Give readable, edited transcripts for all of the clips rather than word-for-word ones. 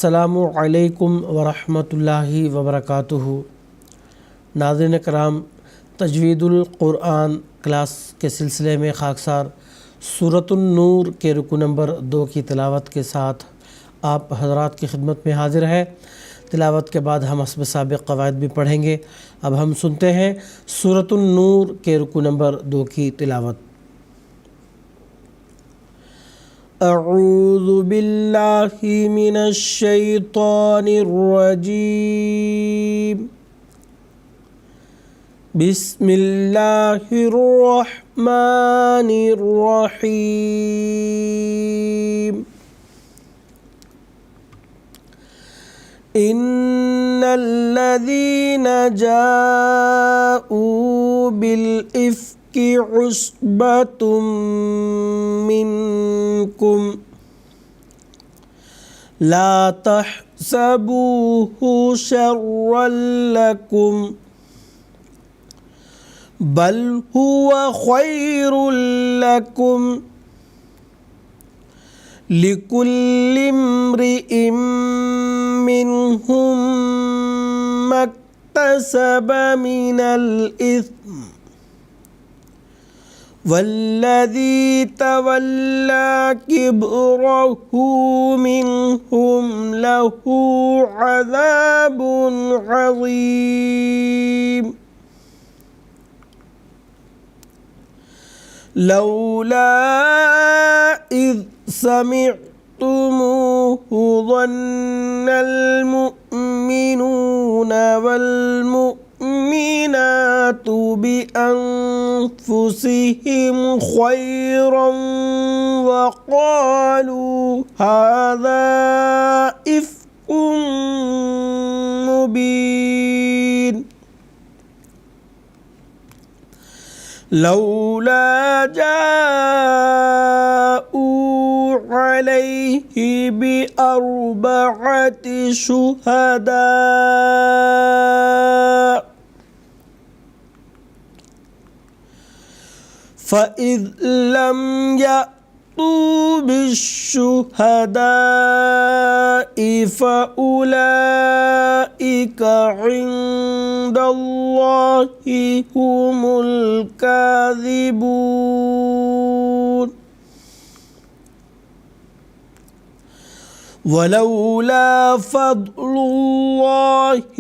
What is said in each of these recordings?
السلام علیکم ورحمۃ اللہ وبرکاتہ۔ ناظرین کرام، تجوید القرآن کلاس کے سلسلے میں خاکسار سورۃ النور کے رکوع نمبر 2 کی تلاوت کے ساتھ آپ حضرات کی خدمت میں حاضر ہے۔ تلاوت کے بعد ہم حسب سابق قواعد بھی پڑھیں گے۔ اب ہم سنتے ہیں سورۃ النور کے رکوع نمبر 2 کی تلاوت۔ اعوذ باللہ من الشیطان الرجیم، بسم اللہ الرحمن الرحیم۔ ان الذین جاءوا بالافک عصبۃ منکم لا تحسبوه شرا لکم بل هو خیر لکم لکل امرئ منہم ما اکتسب من الاثم والذی تولى کبرہ منہم لہ عذاب عظیم۔ لولا اذ سمعتموہ ظن المؤمنون والمؤمنات بأنفسهم خيرا وقالوا هذا إفك مبين۔ لولا جاءوا عليه بأربعة شهداء فإذ لم يأتوا بالشهداء فأولئك عند الله هم الكاذبون۔ ولولا فضل الله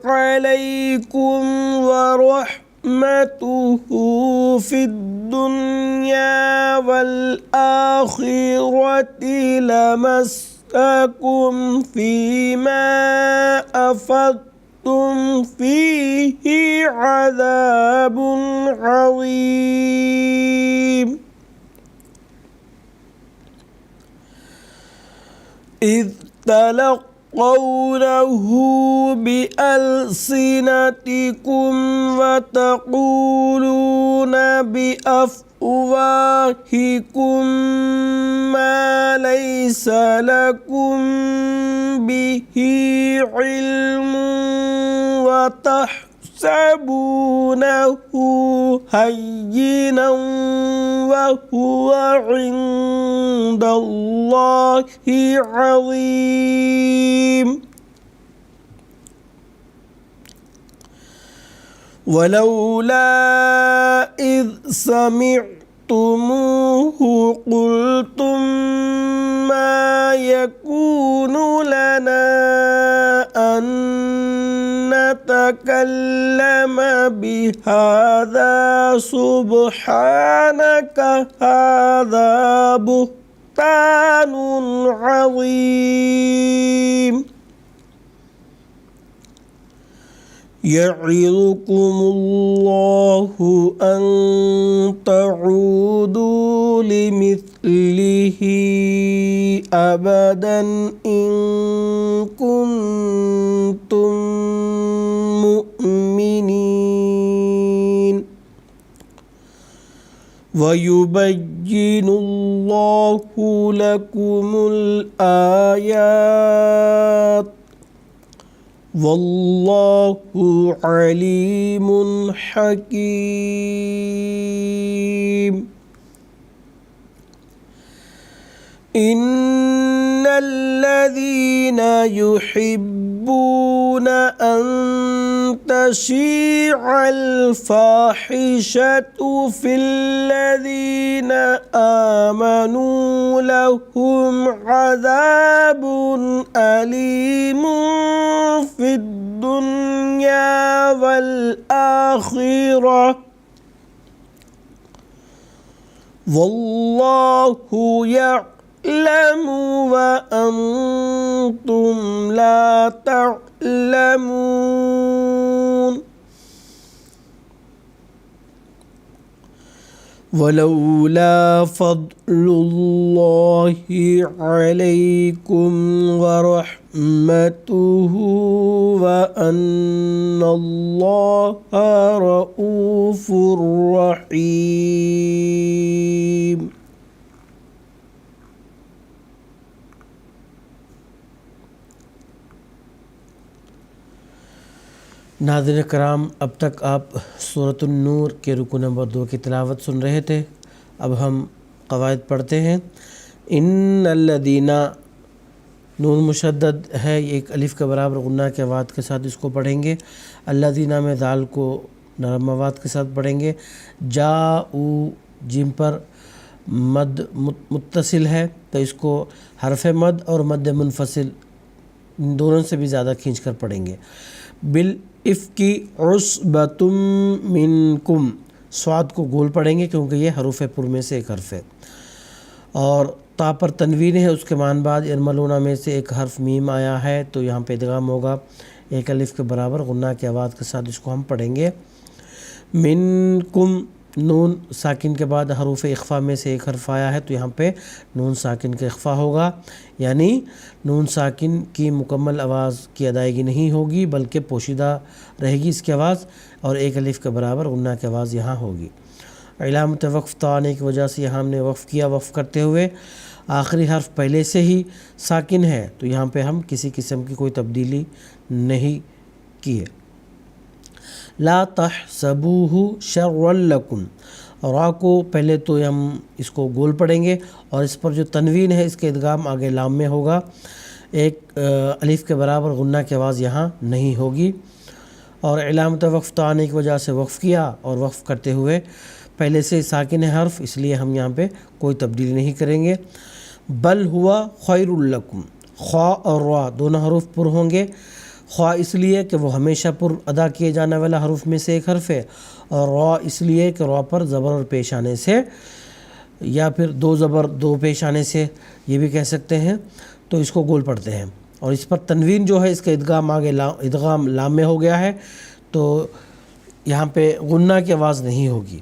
عليكم ورحمته في الدنيا والآخرة لمسكم فيما أفضتم فيه عذاب عظيم۔ إذ تلقونه بألسنتكم وتقولون بأفواهكم ما ليس لكم به علم وتحسبونه هينا وهو عند الله عظيم۔ ولولا إذ سمعتموه قلتم ما يكون لنا أن نتكلم بهذا سبحانك هذا بهتان عظيم۔ يعظكم الله أن تعودوا لمثله أبدا إن كنتم مؤمنين۔ ويبين الله لكم الآيات واللہ علیم حکیم۔ ان الذين يحبون أن تشيع الفاحشة في الذين آمنوا لهم عذاب أليم في الدنيا والآخرة والله يعلم وأنتم لا تعلمون ولولا فضل الله عليكم ورحمته وأن الله رؤوف رحيم. ناظرین کرام، اب تک آپ سورۃ النور کے رکوع نمبر 2 کی تلاوت سن رہے تھے. اب ہم قواعد پڑھتے ہیں. ان الذین، نون مشدد ہے، ایک الف کے برابر غنہ کے آواز کے ساتھ اس کو پڑھیں گے. الذین میں ذال کو نرم آواز کے ساتھ پڑھیں گے. جاؤ جیم پر مد متصل ہے تو اس کو حرف مد اور مد منفصل دونوں سے بھی زیادہ کھینچ کر پڑھیں گے. بالافک عصبۃ منکم، صاد کو گول پڑھیں گے کیونکہ یہ حروف پر میں سے ایک حرف ہے. اور تا پر تنوین ہے، اس کے مان بعد ارملونہ میں سے ایک حرف میم آیا ہے تو یہاں پہ ادغام ہوگا ایک الف کے برابر غنہ کی آواز کے ساتھ اس کو ہم پڑھیں گے. منکم، نون ساکن کے بعد حروف اخفا میں سے ایک حرف آیا ہے تو یہاں پہ نون ساکن کا اخفا ہوگا، یعنی نون ساکن کی مکمل آواز کی ادائیگی نہیں ہوگی بلکہ پوشیدہ رہے گی اس کی آواز، اور ایک الف کے برابر غنہ کی آواز یہاں ہوگی. علامت وقف تا آنے کی وجہ سے یہاں ہم نے وقف کیا. وقف کرتے ہوئے آخری حرف پہلے سے ہی ساکن ہے تو یہاں پہ ہم کسی قسم کی کوئی تبدیلی نہیں کی ہے. لا تحسبوہ شرا لکم، را کو پہلے تو ہم اس کو گول پڑھیں گے اور اس پر جو تنوین ہے اس کے ادغام آگے لام میں ہوگا. ایک الف کے برابر غنہ کی آواز یہاں نہیں ہوگی. اور علامت وقف تا آنے کی وجہ سے وقف کیا اور وقف کرتے ہوئے پہلے سے ساکن ہے حرف، اس لیے ہم یہاں پہ کوئی تبدیلی نہیں کریں گے. بل ہوا خیر لکم، خوا اور را دونوں حروف پر ہوں گے. خوا اس لیے کہ وہ ہمیشہ پر ادا کیے جانے والا حروف میں سے ایک حرف ہے، اور را اس لیے کہ را پر زبر اور پیش آنے سے، یا پھر دو زبر دو پیش آنے سے یہ بھی کہہ سکتے ہیں، تو اس کو گول پڑھتے ہیں. اور اس پر تنوین جو ہے اس کا ادغام آگے ادغام لام میں ہو گیا ہے تو یہاں پہ غنہ کی آواز نہیں ہوگی.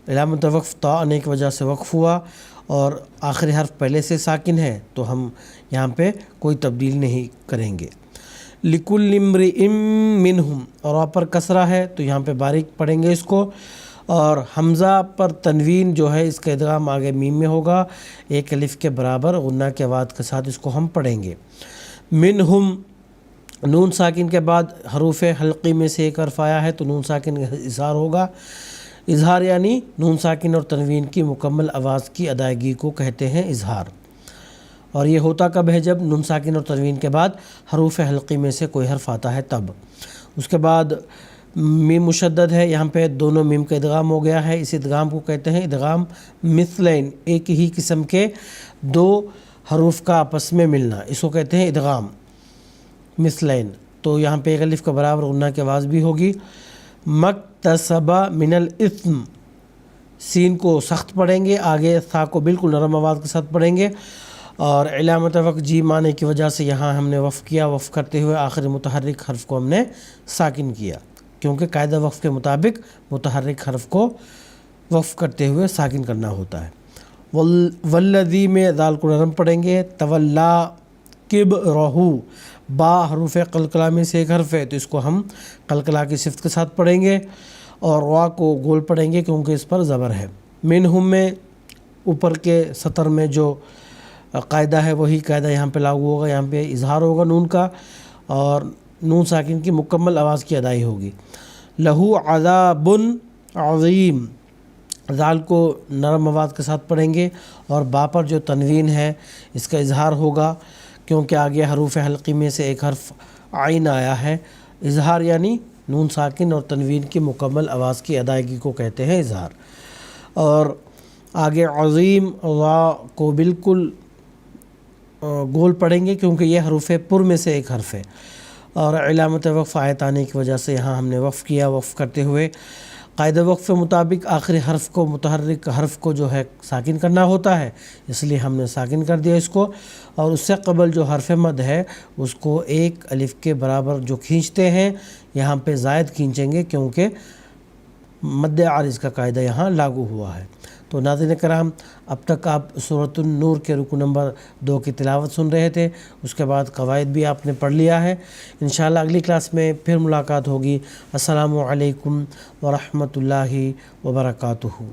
علامت وقف تا آنے کی وجہ سے وقف ہوا اور آخری حرف پہلے سے ساکن ہے تو ہم یہاں پہ کوئی تبدیل نہیں کریں گے. لِكُلِّ امْرِئٍ مِّنْهُمْ، اور آپ پر کسرہ ہے تو یہاں پہ باریک پڑھیں گے اس کو. اور حمزہ پر تنوین جو ہے اس کا ادغام آگے میم میں ہوگا ایک الف کے برابر غنہ کی آواز کے ساتھ اس کو ہم پڑھیں گے. منہم، نون ساکن کے بعد حروف حلقی میں سے ایک حرف آیا ہے تو نون ساکن کا اظہار ہوگا. اظہار یعنی نون ساکن اور تنوین کی مکمل آواز کی ادائیگی کو کہتے ہیں اظہار. اور یہ ہوتا کب ہے؟ جب نون ساکن اور تنوین کے بعد حروف حلقی میں سے کوئی حرف آتا ہے تب. اس کے بعد میم مشدد ہے، یہاں پہ دونوں میم کا ادغام ہو گیا ہے. اس ادغام کو کہتے ہیں ادغام مثلین، ایک ہی قسم کے دو حروف کا آپس میں ملنا، اس کو کہتے ہیں ادغام مثلین. تو یہاں پہ ایک الف کا برابر غنہ کی آواز بھی ہوگی. مکتسب من الاثم، سین کو سخت پڑھیں گے، آگے ثا کو بالکل نرم آواز کے ساتھ پڑھیں گے. اور علامت وقف جیم آنے کی وجہ سے یہاں ہم نے وقف کیا. وقف کرتے ہوئے آخری متحرک حرف کو ہم نے ساکن کیا کیونکہ قاعدہ وقف کے مطابق متحرک حرف کو وقف کرتے ہوئے ساکن کرنا ہوتا ہے. والذی میں ذال کو نرم پڑھیں گے. تولا کبرہ، با حروف قلقلہ میں سے ایک حرف ہے تو اس کو ہم قلقلہ کی صفت کے ساتھ پڑھیں گے. اور را کو گول پڑھیں گے کیونکہ اس پر زبر ہے. منہم میں اوپر کے سطر میں جو قاعدہ ہے وہی قاعدہ یہاں پہ لاگو ہوگا. یہاں پہ اظہار ہوگا نون کا اور نون ساکن کی مکمل آواز کی ادائی ہوگی. لہو عذاب عظیم، ذال کو نرم مواد کے ساتھ پڑھیں گے، اور با پر جو تنوین ہے اس کا اظہار ہوگا، کیونکہ آگے حروف حلقی میں سے ایک حرف عین آیا ہے۔ اظہار یعنی نون ساکن اور تنوین کی مکمل آواز کی ادائیگی کو کہتے ہیں اظہار۔ اور آگے عظیم وا کو بالکل گول پڑھیں گے، کیونکہ یہ حروف پر میں سے ایک حرف ہے، اور علامت وقف آیت آنے کی وجہ سے یہاں ہم نے وقف کیا۔ وقف کرتے ہوئے قاعدہ وقف کے مطابق آخری حرف کو، متحرک حرف کو جو ہے ساکن کرنا ہوتا ہے، اس لیے ہم نے ساکن کر دیا اس کو، اور اس سے قبل جو حرف مد ہے اس کو ایک الف کے برابر جو کھینچتے ہیں، یہاں پہ زائد کھینچیں گے، کیونکہ مد عارض کا قاعدہ یہاں لاگو ہوا ہے۔ تو ناظرین کرام، اب تک آپ سورۃ النور کے رکو نمبر 2 کی تلاوت سن رہے تھے، اس کے بعد قواعد بھی آپ نے پڑھ لیا ہے۔ انشاءاللہ اگلی کلاس میں پھر ملاقات ہوگی۔ السلام علیکم ورحمۃ اللہ وبرکاتہ۔